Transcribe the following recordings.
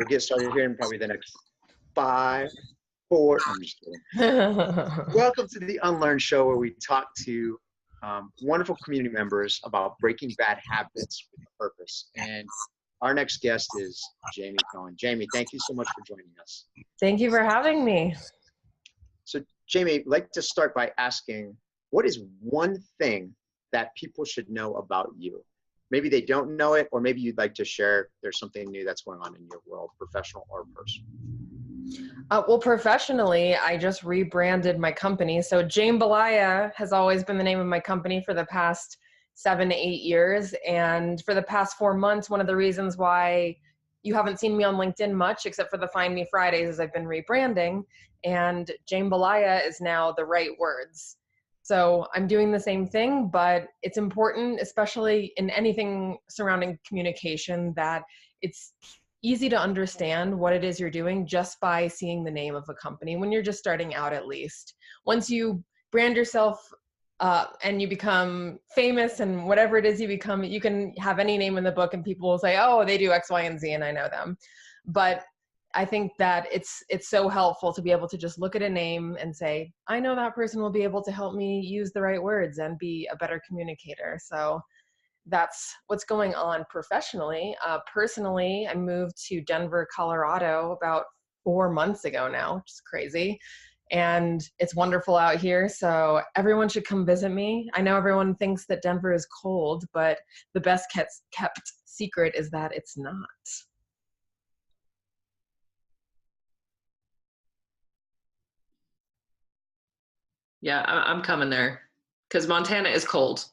We'll get started here in probably the next 5, 4. I'm just kidding. Welcome to the Unlearn show, where we talk to wonderful community members about breaking bad habits with purpose. And our next guest is Jaime Cohen. Jaime, thank you so much for joining us. Thank you for having me. So, Jaime, I'd like to start by asking, what is one thing that people should know about you? Maybe they don't know it, or maybe you'd like to share there's something new that's going on in your world, professional or personal. Well, professionally, I just rebranded my company. So Jambalaya has always been the name of my company for the past 7 to 8 years. And for the past 4 months, one of the reasons why you haven't seen me on LinkedIn much, except for the Find Me Fridays, is I've been rebranding. And Jambalaya is now the right words. So I'm doing the same thing, but it's important, especially in anything surrounding communication, that it's easy to understand what it is you're doing just by seeing the name of a company when you're just starting out, at least. Once you brand yourself and you become famous and whatever it is you become, you can have any name in the book and people will say, oh, they do X, Y, and Z, and I know them. But I think that it's so helpful to be able to just look at a name and say, I know that person will be able to help me use the right words and be a better communicator. So that's what's going on professionally. Personally, I moved to Denver, Colorado about 4 months ago now, which is crazy. And it's wonderful out here. So everyone should come visit me. I know everyone thinks that Denver is cold, but the best kept secret is that it's not. Yeah, I'm coming there because Montana is cold.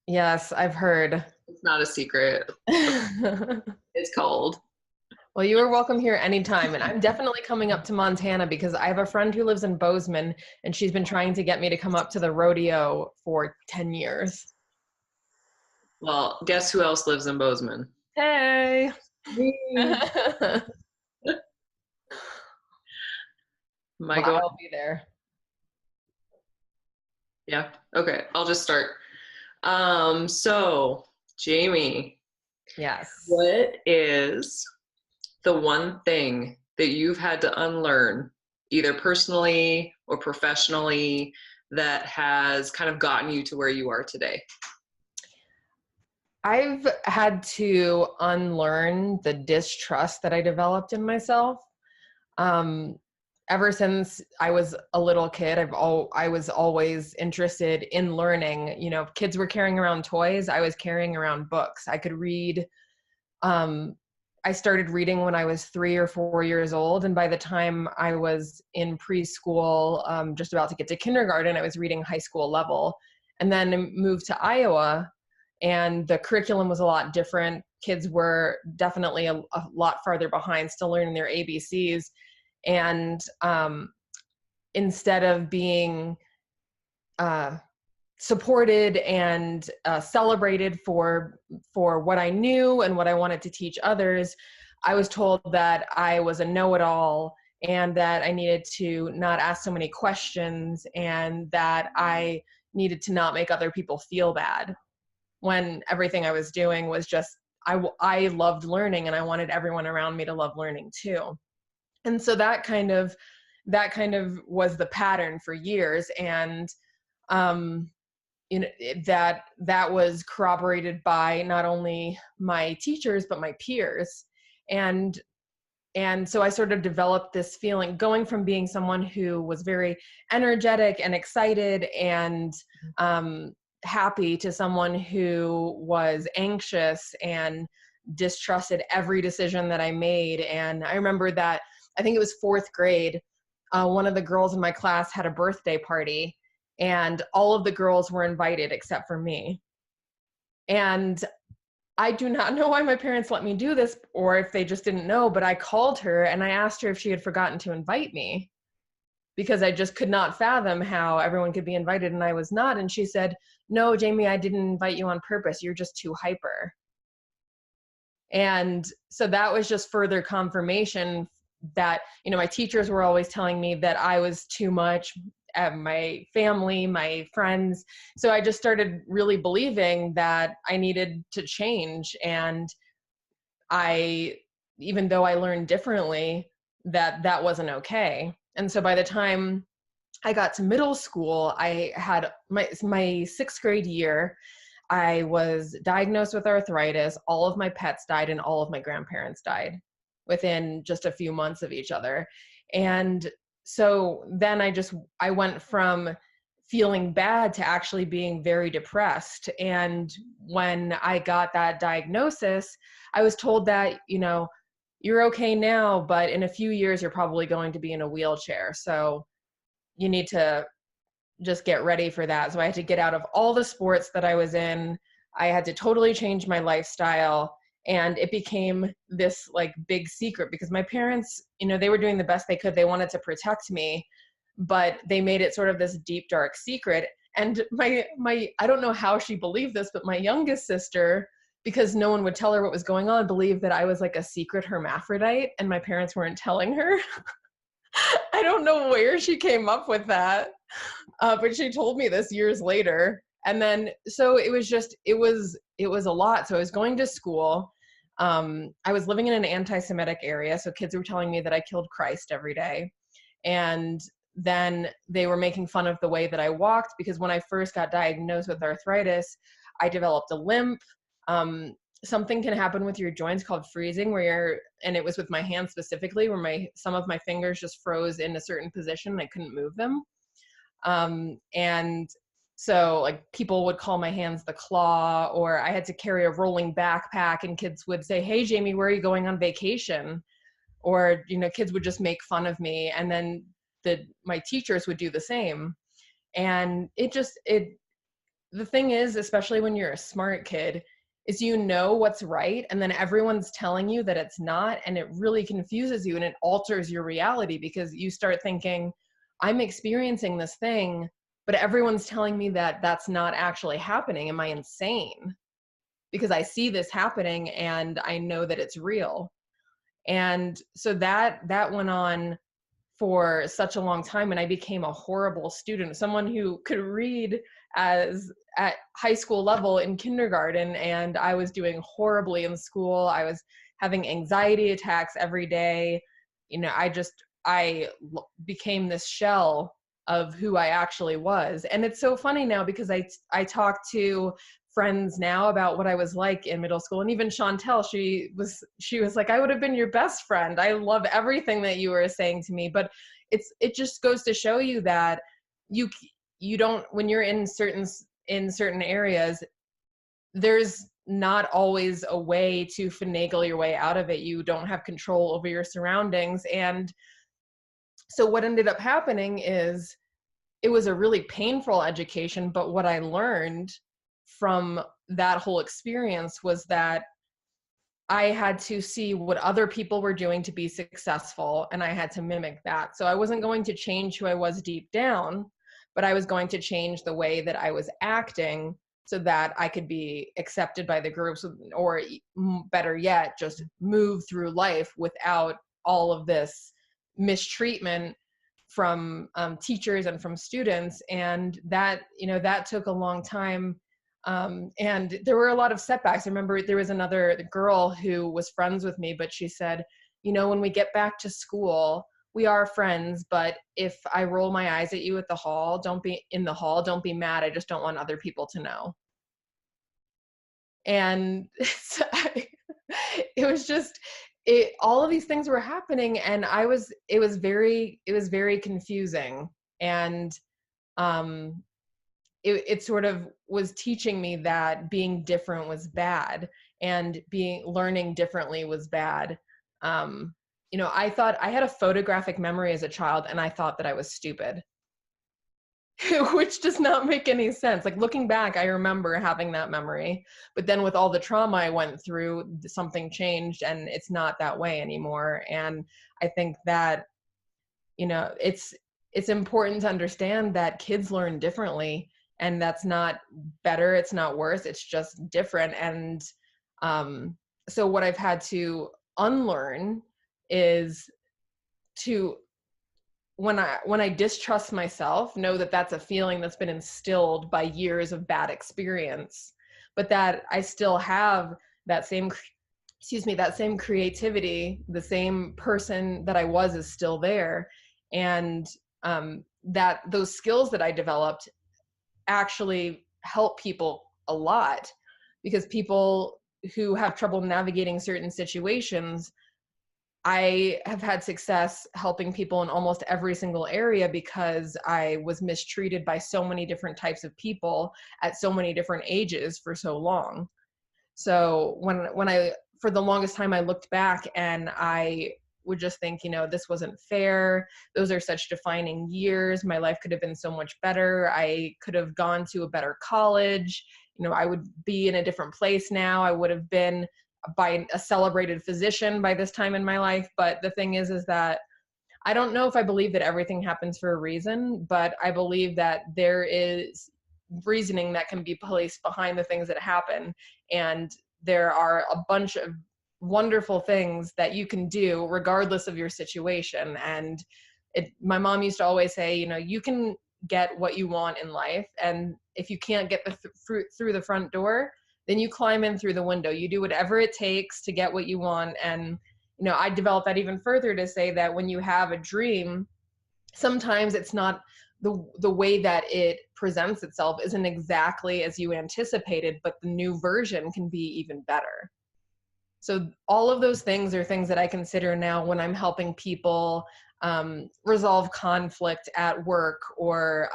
Yes, I've heard. It's not a secret. It's cold. Well, you are welcome here anytime. And I'm definitely coming up to Montana because I have a friend who lives in Bozeman and she's been trying to get me to come up to the rodeo for 10 years. Well, guess who else lives in Bozeman? Hey. I'll be there. Yeah. Okay. I'll just start. So Jaime. Yes. What is the one thing that you've had to unlearn, either personally or professionally, that has kind of gotten you to where you are today? I've had to unlearn the distrust that I developed in myself. Ever since I was a little kid, I was always interested in learning. You know, kids were carrying around toys. I was carrying around books. I could read. I started reading when I was 3 or 4 years old. And by the time I was in preschool, just about to get to kindergarten, I was reading high school level, and then moved to Iowa. And the curriculum was a lot different. Kids were definitely a lot farther behind, still learning their ABCs. And instead of being supported and celebrated for what I knew and what I wanted to teach others, I was told that I was a know-it-all and that I needed to not ask so many questions and that I needed to not make other people feel bad, when everything I was doing was just, I loved learning and I wanted everyone around me to love learning too. And so that kind of was the pattern for years. And, you know, that was corroborated by not only my teachers, but my peers. And so I sort of developed this feeling, going from being someone who was very energetic and excited and, happy, to someone who was anxious and distrusted every decision that I made. And I remember that, I think it was 4th grade, one of the girls in my class had a birthday party and all of the girls were invited except for me. And I do not know why my parents let me do this, or if they just didn't know, but I called her and I asked her if she had forgotten to invite me, because I just could not fathom how everyone could be invited and I was not. And she said, no, Jaime, I didn't invite you on purpose. You're just too hyper. And so that was just further confirmation that, you know, my teachers were always telling me that I was too much, my family, my friends. So I just started really believing that I needed to change. And I even though I learned differently, that wasn't okay. And so by the time I got to middle school, I had my sixth grade year, I was diagnosed with arthritis. All of my pets died and all of my grandparents died within just a few months of each other. And so then I went from feeling bad to actually being very depressed. And when I got that diagnosis, I was told that, you're okay now, but in a few years, you're probably going to be in a wheelchair. So you need to just get ready for that. So I had to get out of all the sports that I was in. I had to totally change my lifestyle. And it became this like big secret because my parents, they were doing the best they could. They wanted to protect me, but they made it sort of this deep, dark secret. And my I don't know how she believed this, but my youngest sister, because no one would tell her what was going on, believed that I was like a secret hermaphrodite and my parents weren't telling her. I don't know where she came up with that, but she told me this years later. And then, so it was a lot. So I was going to school. I was living in an anti-Semitic area. So kids were telling me that I killed Christ every day. And then they were making fun of the way that I walked because when I first got diagnosed with arthritis, I developed a limp. Something can happen with your joints called freezing and it was with my hands specifically where some of my fingers just froze in a certain position and I couldn't move them. And so like people would call my hands the claw, or I had to carry a rolling backpack and kids would say, "Hey, Jamie, where are you going on vacation?" Or, kids would just make fun of me. And then my teachers would do the same. And the thing is, especially when you're a smart kid, is what's right, and then everyone's telling you that it's not, and it really confuses you and it alters your reality because you start thinking, I'm experiencing this thing, but everyone's telling me that that's not actually happening. Am I insane? Because I see this happening and I know that it's real. And so that went on for such a long time, and I became a horrible student, someone who could read at high school level in kindergarten, and I was doing horribly in school. I was having anxiety attacks every day. I became this shell of who I actually was. And it's so funny now because I talk to friends now about what I was like in middle school. And even Chantel, she was like, I would have been your best friend. I love everything that you were saying to me. But it just goes to show you that you don't, when you're in certain areas, there's not always a way to finagle your way out of it. You don't have control over your surroundings. And so what ended up happening is it was a really painful education, but what I learned from that whole experience was that I had to see what other people were doing to be successful, and I had to mimic that. So I wasn't going to change who I was deep down, but I was going to change the way that I was acting so that I could be accepted by the groups, or better yet, just move through life without all of this mistreatment from teachers and from students. And that took a long time. And there were a lot of setbacks. I remember there was another girl who was friends with me, but she said, when we get back to school, we are friends, but if I roll my eyes at you at the hall, don't be mad. I just don't want other people to know. And so it was just, all of these things were happening, and it was very confusing. And it sort of was teaching me that being different was bad, and learning differently was bad. I thought I had a photographic memory as a child, and I thought that I was stupid, which does not make any sense. Like looking back, I remember having that memory, but then with all the trauma I went through, something changed, and it's not that way anymore. And I think that, it's important to understand that kids learn differently, and that's not better. It's not worse. It's just different. And so what I've had to unlearn is to, when I distrust myself, know that that's a feeling that's been instilled by years of bad experience, but that I still have that same that same creativity, the same person that I was is still there. And that those skills that I developed actually help people a lot, because people who have trouble navigating certain situations, I have had success helping people in almost every single area because I was mistreated by so many different types of people at so many different ages for so long. So when I, for the longest time, I looked back and I would just think, this wasn't fair. Those are such defining years. My life could have been so much better. I could have gone to a better college. I would be in a different place now. I would have been by a celebrated physician by this time in my life. But the thing is that I don't know if I believe that everything happens for a reason, but I believe that there is reasoning that can be placed behind the things that happen. And there are a bunch of wonderful things that you can do regardless of your situation. And my mom used to always say, you can get what you want in life. And if you can't get through the front door, then you climb in through the window. You do whatever it takes to get what you want. And, I developed that even further to say that when you have a dream, sometimes it's not the way that it presents itself isn't exactly as you anticipated, but the new version can be even better. So all of those things are things that I consider now when I'm helping people resolve conflict at work or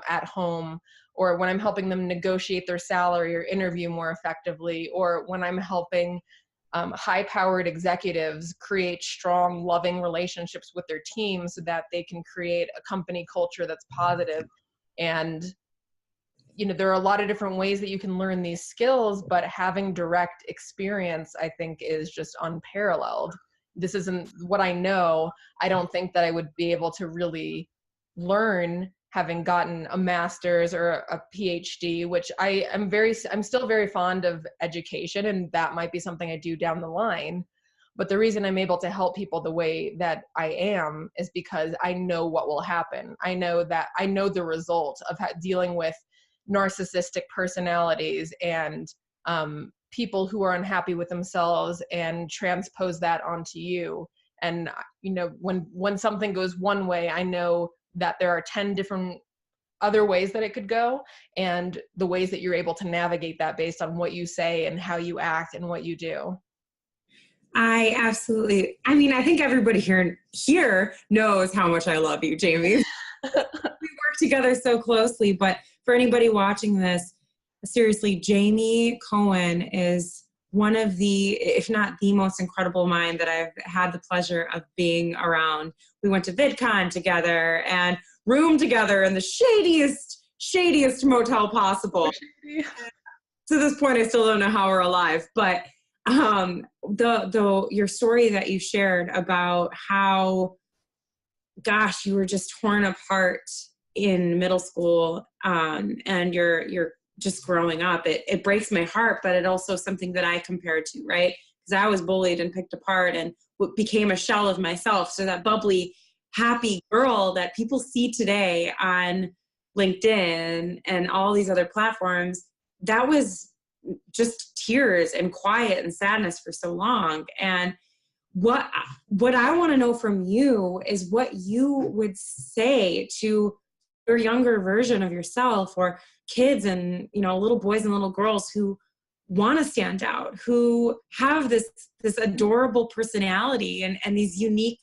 at home, or when I'm helping them negotiate their salary or interview more effectively, or when I'm helping high-powered executives create strong, loving relationships with their team so that they can create a company culture that's positive. And there are a lot of different ways that you can learn these skills, but having direct experience, I think, is just unparalleled. This isn't what I know. I don't think that I would be able to really learn having gotten a master's or a PhD, which I'm still very fond of education, and that might be something I do down the line. But the reason I'm able to help people the way that I am is because I know what will happen. I know the result of dealing with narcissistic personalities and people who are unhappy with themselves and transpose that onto you. And when something goes one way, I know that there are 10 different other ways that it could go, and the ways that you're able to navigate that based on what you say and how you act and what you do. I think everybody here knows how much I love you, Jaime. We work together so closely, but for anybody watching this, seriously, Jaime Cohen is one of the, if not the most incredible mind that I've had the pleasure of being around. We went to VidCon together and roomed together in the shadiest motel possible. To this point, I still don't know how we're alive, but your story that you shared about how, gosh, you were just torn apart in middle school, and you're just growing up, it breaks my heart, but it also something that I compared to, right? Because I was bullied and picked apart and became a shell of myself. So that bubbly, happy girl that people see today on LinkedIn and all these other platforms, that was just tears and quiet and sadness for so long. And what I want to know from you is what you would say to your younger version of yourself, or kids and little boys and little girls who want to stand out, who have this adorable personality and these unique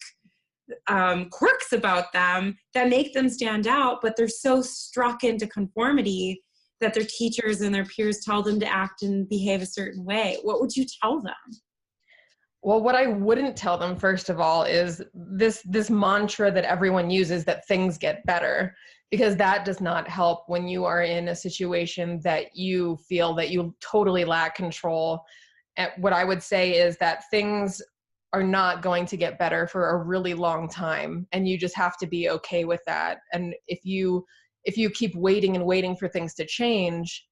quirks about them that make them stand out, but they're so struck into conformity that their teachers and their peers tell them to act and behave a certain way. What would you tell them? Well, what I wouldn't tell them, first of all, is this mantra that everyone uses, that things get better, because that does not help when you are in a situation that you feel that you totally lack control. And what I would say is that things are not going to get better for a really long time, and you just have to be okay with that. And if you keep waiting and waiting for things to change,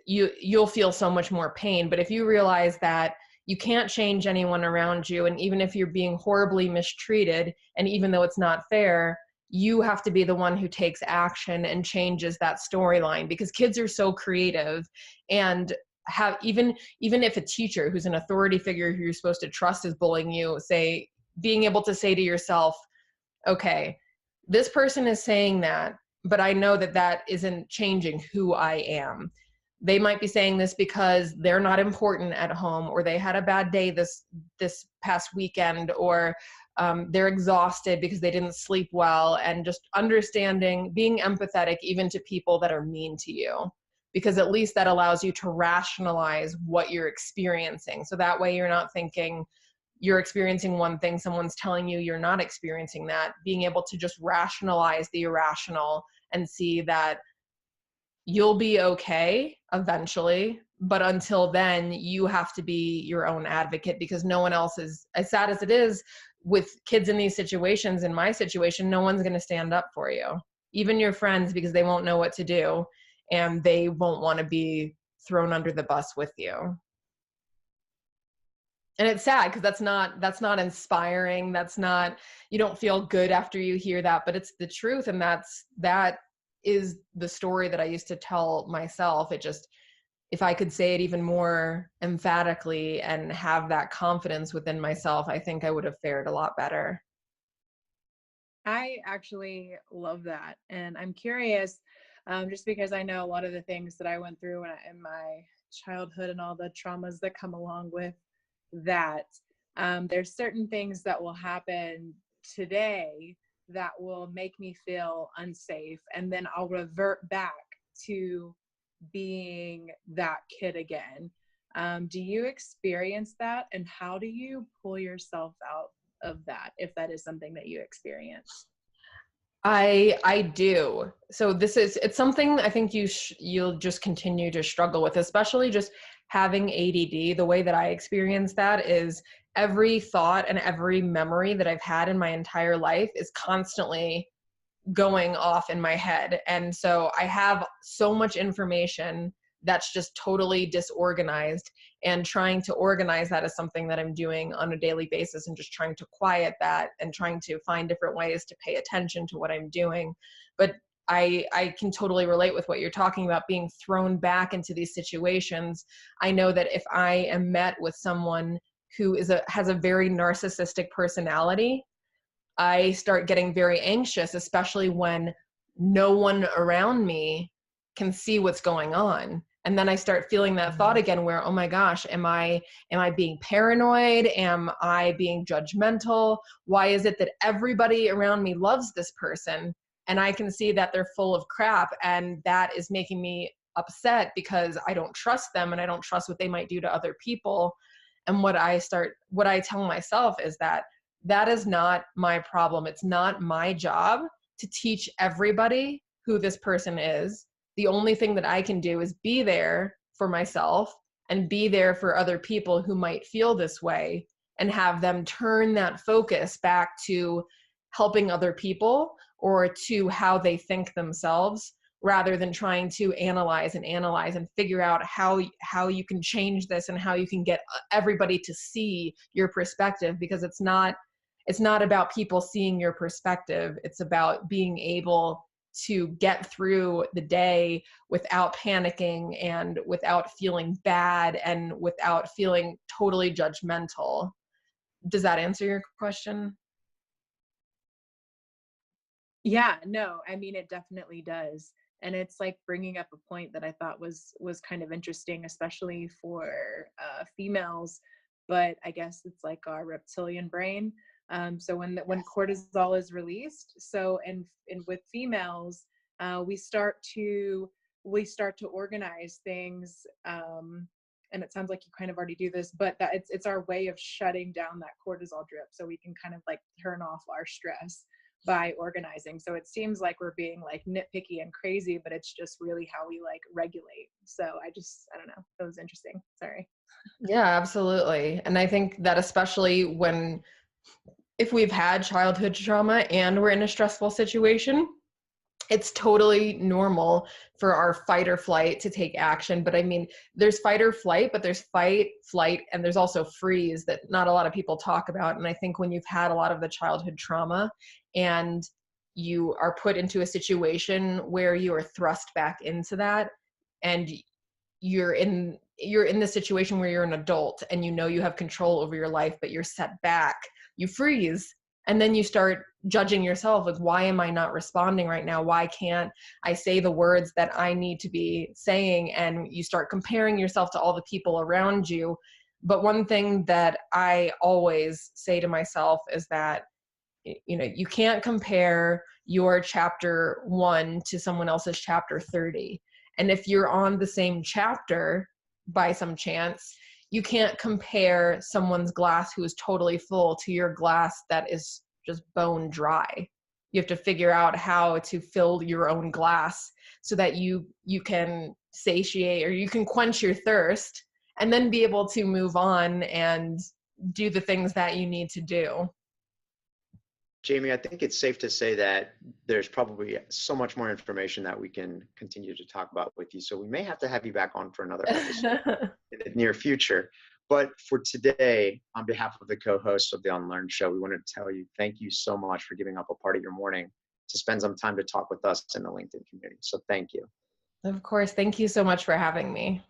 you'll feel so much more pain. But if you realize that you can't change anyone around you, and even if you're being horribly mistreated, and even though it's not fair, you have to be the one who takes action and changes that storyline, because kids are so creative. And have, even if a teacher who's an authority figure who you're supposed to trust is bullying you, being able to say to yourself, okay, this person is saying that, but I know that that isn't changing who I am. They might be saying this because they're not important at home, or they had a bad day this past weekend, or they're exhausted because they didn't sleep well. And just understanding, being empathetic even to people that are mean to you, because at least that allows you to rationalize what you're experiencing. So that way you're not thinking you're experiencing one thing, someone's telling you you're not experiencing that. Being able to just rationalize the irrational and see that you'll be okay eventually, but until then you have to be your own advocate, because no one else is, as sad as it is with kids in these situations. In my situation, no one's going to stand up for you, even your friends, because they won't know what to do and they won't want to be thrown under the bus with you. And it's sad because that's not inspiring. That's not, you don't feel good after you hear that, but it's the truth. And that is the story that I used to tell myself. It just, if I could say it even more emphatically and have that confidence within myself, I think I would have fared a lot better. I actually love that. And I'm curious, just because I know a lot of the things that I went through in my childhood and all the traumas that come along with that, there's certain things that will happen today that will make me feel unsafe, and then I'll revert back to being that kid again. Do you experience that, and how do you pull yourself out of that, if that is something that you experience? I do. So it's something I think you'll just continue to struggle with, especially just having ADD. The way that I experience that is every thought and every memory that I've had in my entire life is constantly going off in my head. And so I have so much information that's just totally disorganized, and trying to organize that is something that I'm doing on a daily basis, and just trying to quiet that and trying to find different ways to pay attention to what I'm doing. But I can totally relate with what you're talking about, being thrown back into these situations. I know that if I am met with someone who has a very narcissistic personality, I start getting very anxious, especially when no one around me can see what's going on. And then I start feeling that thought again where, oh my gosh, am I being paranoid? Am I being judgmental? Why is it that everybody around me loves this person and I can see that they're full of crap? And that is making me upset because I don't trust them, and I don't trust what they might do to other people. And what I tell myself is that is not my problem. It's not my job to teach everybody who this person is. The only thing that I can do is be there for myself and be there for other people who might feel this way, and have them turn that focus back to helping other people or to how they think themselves, rather than trying to analyze and figure out how you can change this and how you can get everybody to see your perspective. Because it's not about people seeing your perspective. It's about being able to get through the day without panicking and without feeling bad and without feeling totally judgmental. Does that answer your question? Yeah, no, I mean, it definitely does. And it's like bringing up a point that I thought was kind of interesting, especially for females, but I guess it's like our reptilian brain. So when cortisol is released, so and with females, we start to organize things, and it sounds like you kind of already do this, but that it's our way of shutting down that cortisol drip, so we can kind of like turn off our stress by organizing. So it seems like we're being like nitpicky and crazy, but it's just really how we like regulate. So I don't know, that was interesting. Sorry. Yeah, absolutely. And I think that especially if we've had childhood trauma and we're in a stressful situation, it's totally normal for our fight or flight to take action. But I mean, there's fight or flight, but there's fight, flight, and there's also freeze that not a lot of people talk about. And I think when you've had a lot of the childhood trauma and you are put into a situation where you are thrust back into that, and you're in you're in this situation where you're an adult and you know you have control over your life, but you're set back, you freeze. And then you start judging yourself, like, why am I not responding right now? Why can't I say the words that I need to be saying? And you start comparing yourself to all the people around you. But one thing that I always say to myself is that, you know, you can't compare your chapter 1 to someone else's chapter 30. And if you're on the same chapter by some chance, you can't compare someone's glass who is totally full to your glass that is just bone dry. You have to figure out how to fill your own glass so that you can satiate, or you can quench your thirst, and then be able to move on and do the things that you need to do. Jaime, I think it's safe to say that there's probably so much more information that we can continue to talk about with you. So we may have to have you back on for another episode in the near future. But for today, on behalf of the co-hosts of the Unlearn show, we wanted to tell you thank you so much for giving up a part of your morning to spend some time to talk with us in the LinkedIn community. So thank you. Of course. Thank you so much for having me.